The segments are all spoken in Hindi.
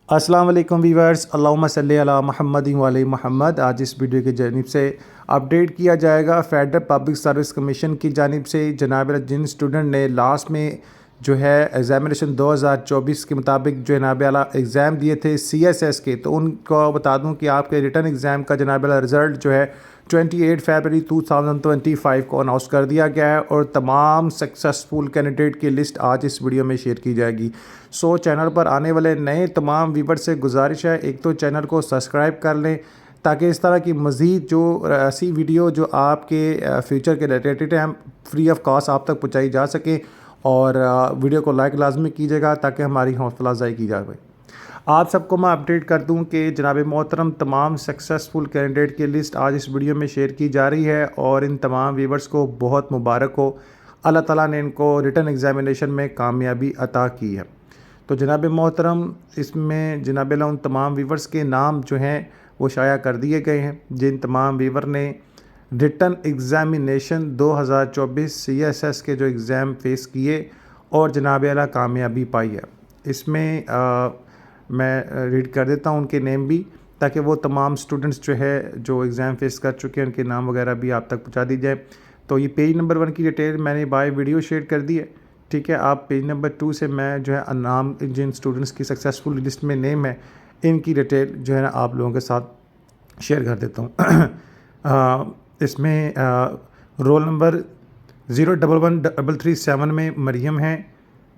अस्सलाम वालेकुम वीवर्स, अल्लाहुम्मा सल्ली अला मुहम्मद व अली मुहम्मद। आज इस वीडियो की जानिब से अपडेट किया जाएगा फेडरल पब्लिक सर्विस कमीशन की जानिब से। जनाब जिन स्टूडेंट ने लास्ट में जो है एग्ज़ामिनेशन 2024 के मुताबिक जो जनाब आला एग्ज़ाम दिए थे CSS के, तो उनको बता दूं कि आपके रिटर्न एग्ज़ाम का जनाब आला रिज़ल्ट जो है 28 फरवरी 2025 को अनाउंस कर दिया गया है और तमाम सक्सेसफुल कैंडिडेट की लिस्ट आज इस वीडियो में शेयर की जाएगी। सो चैनल पर आने वाले नए तमाम व्यूवर से गुजारिश है, एक तो चैनल को सब्सक्राइब कर लें ताकि इस तरह की मज़ीद जो ऐसी वीडियो जो आपके फ्यूचर के रिलेटेड हैं फ्री ऑफ कॉस्ट आप तक पहुँचाई जा सके। और वीडियो को लाइक लाजमी कीजिएगा ताकि हमारी हौसला अफजाई की जाए। आप सबको मैं अपडेट कर दूं कि जनाब मोहतरम तमाम सक्सेसफुल कैंडिडेट की लिस्ट आज इस वीडियो में शेयर की जा रही है और इन तमाम व्यूवर्स को बहुत मुबारक हो। अल्लाह ताला ने इनको रिटर्न एग्ज़ामिनेशन में कामयाबी अता की है। तो जनाब मोहतरम इसमें जनाब उन तमाम व्यूवर्स के नाम जो हैं वो शाया कर दिए गए हैं जिन तमाम व्यूवर ने रिटर्न एग्ज़ामिनेशन 2024 CSS के जो एग्ज़ाम फ़ेस किए और जनाब आला कामयाबी पाई है। इसमें मैं रीड कर देता हूँ उनके नेम भी, ताकि वो तमाम स्टूडेंट्स जो है जो एग्ज़ाम फ़ेस कर चुके हैं उनके नाम वगैरह भी आप तक पहुँचा दी जाए। तो ये पेज नंबर 1 की डिटेल मैंने बाय वीडियो शेयर कर दी है, ठीक है। आप पेज नंबर 2 से मैं जो है नाम जिन स्टूडेंट्स की सक्सेसफुल लिस्ट में नेम है इनकी डिटेल जो है ना आप लोगों के साथ शेयर कर देता हूँ। इसमें रोल नंबर 011337 में मरियम है।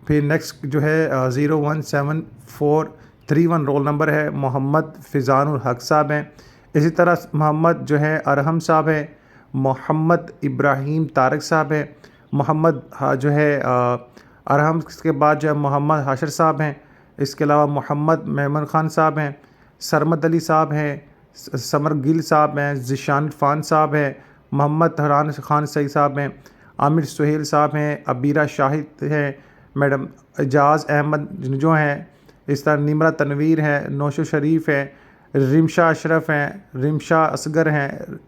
फिर नेक्स्ट जो है 017431 रोल नंबर है, मोहम्मद फ़िज़ानुल हक साहब हैं। इसी तरह मोहम्मद जो है अरहम साहब हैं, मोहम्मद इब्राहीम तारक साहब हैं, मोहम्मद जो है अरहम के बाद जो है मोहम्मद हाशर साहब हैं। इसके अलावा मोहम्मद मेमन ख़ान साहब हैं, सरमद अली साहब हैं, समर गिल साहब हैं, ज़िशान फ़ान साहब हैं, मोहम्मद तहरान ख़ान सई साहब हैं, आमिर सुहेल साहब हैं, अबीरा शाहिद हैं, मैडम एजाज़ अहमद जो हैं, इस तरह निमरा तनवीर हैं, नौशो शरीफ हैं, रिमशा अशरफ हैं, रिमशा असगर हैं,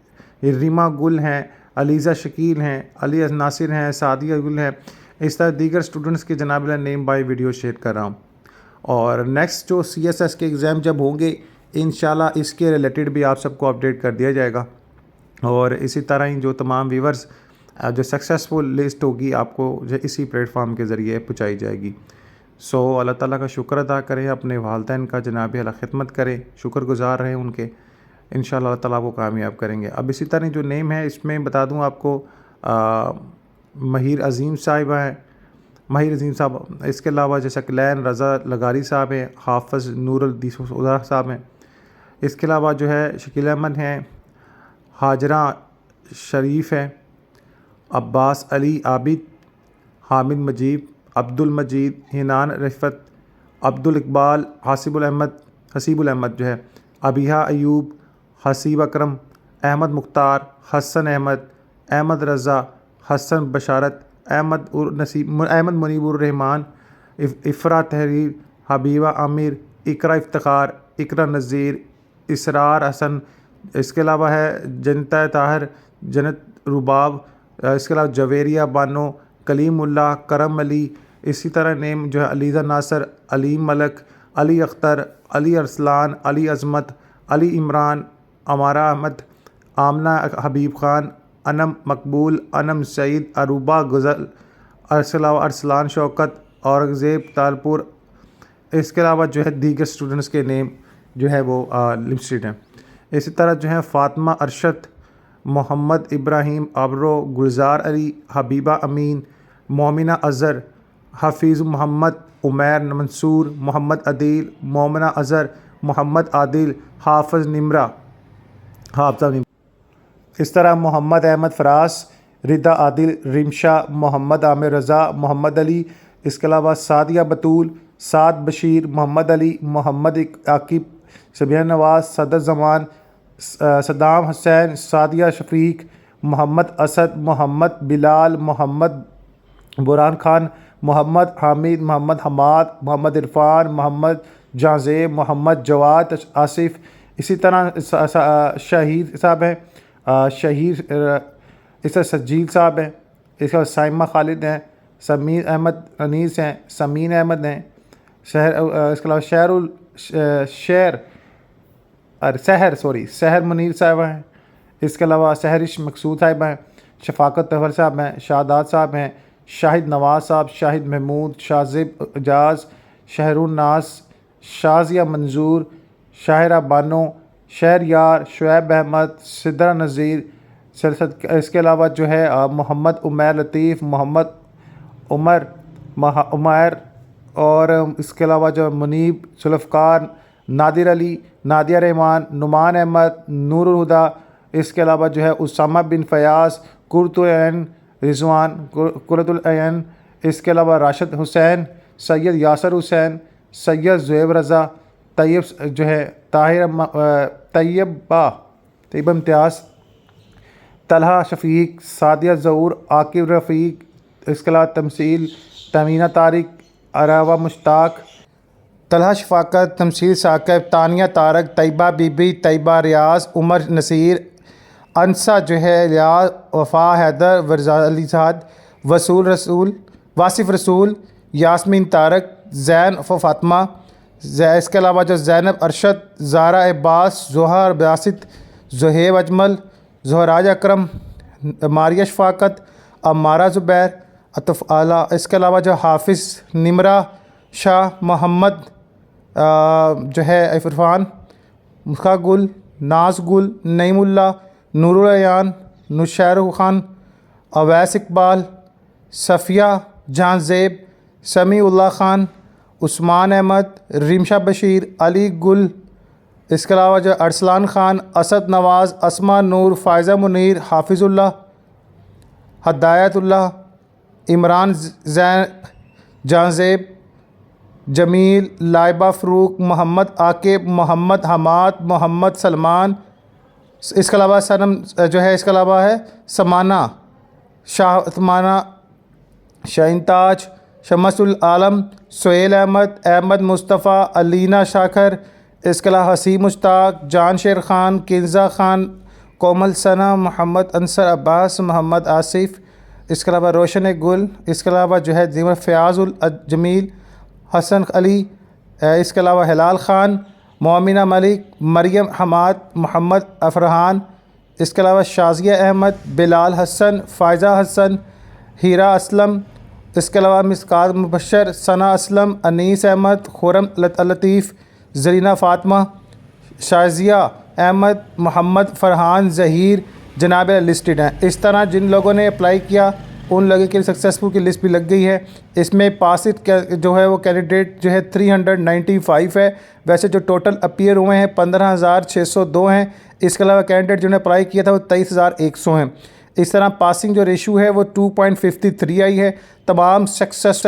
रीमा गुल हैं, अलीज़ा शकील हैं, अली नासिर हैं, सादिया गुल हैं। इस तरह दीगर स्टूडेंट्स के जनाब नेम बाय वीडियो शेयर कर रहा हूँ। और नेक्स्ट जो CSS के एग्ज़ाम जब होंगे इंशाल्लाह इसके रिलेटेड भी आप सबको अपडेट कर दिया जाएगा। और इसी तरह ही जो तमाम व्यूवर्स जो सक्सेसफुल लिस्ट होगी आपको जो इसी प्लेटफॉर्म के ज़रिए पहुँचाई जाएगी। सो अल्लाह ताला का शुक्र अदा करें, अपने वालिदैन का जनाब अला खिदमत करें, शुक्रगुज़ार रहें उनके, इंशाल्लाह अल्लाह ताला को कामयाब करेंगे। अब इसी तरह जो नेम है इसमें बता दूं आपको महिर अज़ीम साहिबा हैं, महिर अज़ीम साहब। इसके अलावा जैसे कलैन रज़ा लगारी साहब हैं, हाफ़िज़ नूरुल दीसुदा साहब हैं। इसके अलावा जो है शकील अहमद हैं, हाजरा शरीफ हैं, अब्बास अली आबिद, हामिद मजीद, अब्दुल मजीद, हिनान रिफ़त, अब्दुल इकबाल, हसीबुल अहमद जो है, अबिहा अयूब, हसीब अकरम, अहमद मुख्तार, हसन अहमद, अहमद रज़ा, हसन बशारत, अहमद मुनीबुर रहमान, इफ़रा तहरीर, हबीबा आमिर, इकरा इफ्तिखार, इकरा नज़ीर, इसरार हसन। इसके अलावा है जनता ताहिर, जन्नत रुबाब, इसके अलावा जवेरिया बानो, कलीमुल्लाह, करम अली। इसी तरह नेम जो है अलीज़ा नासर, अलीम मलक, अली अख्तर, अली अरसलान, अली अज़मत, अली इमरान, अमारा अहमद, आमना हबीब ख़ान, अनम मकबूल, अनम सईद, अरूबा गुज़ल, इसके अलावा अरसलान शौकत, औरंगज़ेब तालपुर। इसके अलावा जो है दीगर स्टूडेंट्स के नेम जो है वो लिस्टेड हैं। इसी तरह जो है फ़ातिमा अरशद, मोहम्मद इब्राहीम आबरो, गुलजार अली, हबीबा अमीन, मोमिना अज़हर, हफीज़ मोहम्मद, उमैर मंसूर, मोहम्मद अदील, मोमिना अज़हर, मोहम्मद आदिल, हाफ़िज़ निमरा, इस तरह मोहम्मद अहमद फ़रास, रिदा आदिल, रिमशा, मोहम्मद आमिर रज़ा, मोहम्मद अली। इसके अलावा सादिया बतूल, साद बशीर, मोहम्मद अली, मोहम्मद आकिब, सबिया नवाज़, सदर जमान, सदाम हुसैन, सादिया शफीक, मोहम्मद असद, मोहम्मद बिलाल, मोहम्मद बुरहान खान, मोहम्मद हामिद, मोहम्मद हमाद, मोहम्मद इरफान, मोहम्मद जाज़ेब, मोहम्मद जवाद आसिफ। इसी तरह शहीद साहब हैं, इसका सज्जील साहब हैं, इसका साइमा खालिद हैं, समीर अहमद अनीस हैं, समीन अहमद हैं, इसके अलावा सहर मुनीर साहिबा हैं। इसके अलावा सहरिश मकसूद साहिबा हैं, शफाकत तहवर साहब हैं, शादात साहब हैं, शाहिद नवाज साहब, शाहिद महमूद, शाजिब एजाज, शहरुन नास, शाजिया मंजूर, शाहिरा बानो, शहरयार, शुएब अहमद, सिद्रा नज़ीर, इसके अलावा जो है मोहम्मद उमैर लतीफ़, मोहम्मद उमैर और इसके अलावा जो मुनीब, जुल्फ़कार, नादिर अली, नादिया रहमान, नुमान अहमद, नूरुल हुदा, इसके अलावा जो है उसामा बिन फ़याज़, कुर्तुल रिजवान, कुर्तुल अयन, इसके अलावा राशिद हुसैन, सैयद यासर हुसैन, सैयद ज़ुएब रज़ा, तैयब जो है तैयबा इम्तियाज़, तलहा शफ़ीक, सादिया ज़हूर, आकिब रफ़ीक, इसके अलावा तमसील तमीना तारिक, अरावा मुश्ताक, तलहा शफाकत, तमसील साकिब, तानिया तारक, तैयबा बीबी, तैयबा रियाज़, उमर नसीर, अनसा जो है रियाज़, वफ़ा हैदर, वर्ज़ाली साद, वासिफ़ रसूल, यास्मीन तारक, ज़ैन फ़ातिमा, इसके अलावा जो ज़ैनब अरशद, ज़ारा अब्बास, ज़ोहर बासित, ज़ुहैब अजमल, ज़ोहराज अकरम, मारिया शफाकत, अमारा ज़ुबैर, अतफ़ आला, इसके अलावा जो हाफिज़ निमरा शाह, मोहम्मद जो है इरफान, मुस्का गुल, नाज गुल, नईमुल्ला, नूरुल अयान, नुशैर खान, अवैस इकबाल, सफ़िया जहां ज़ेब, समीउल्लाह खान, उस्मान अहमद, रिमशा बशीर, अली गुल, इसके अलावा जो अरसलान खान, असद नवाज़, अस्मा नूर, फ़ायज़ा मुनीर, हाफिज़ुल्लाह, हदायतुल्लाह, इमरान जानज़ेब, जमील, लाइबा फ़रूक, मोहम्मद आकिब, मोहम्मद हमाद, मोहम्मद सलमान, इसके अलावा सनम जो है, इसके अलावा है समाना शाहिनताज, शमसुल आलम, सोहेल अहमद, अहमद मुस्तफ़ा, अलीना शाखर, इसके अलावा हसीब मुश्ताक, जान शेर ख़ान, किन्ज़ा ख़ान, कोमल सना, मोहम्मद अंसर अब्बास, मोहम्मद आसिफ़, इसके अलावा रोशन गुल, इसके अलावा जो है ज़ीवर फ़याज़ुल जमील, हसन अली, इसके अलावा हिलाल ख़ान, मोमिना मलिक, मरियम हमाद, मोहम्मद अफ़रहान, इसके अलावा शाज़िया अहमद, बिलाल हसन, फ़ायज़ा हसन, हीरा असलम, इसके अलावा मिसकात मुबशर, सना असलम, अनीस अहमद, खुरम लतीफ़, ज़रीना फ़ातिमा, शाज़िया अहमद, मोहम्मद फ़रहान, ज़हीर जनाब लिस्टेड हैं। इस तरह जिन लोगों ने अप्लाई किया उन लोगों के सक्सेसफुल की लिस्ट भी लग गई है। इसमें पासित जो है वो कैंडिडेट जो है 395 है। वैसे जो टोटल अपीयर हुए हैं 15,602 हैं। इसके अलावा कैंडिडेट जिन्होंने अप्लाई किया था वो 23,100 हैं। इस तरह पासिंग जो रेशो है वो 2.53 आई है। तमाम सक्सेस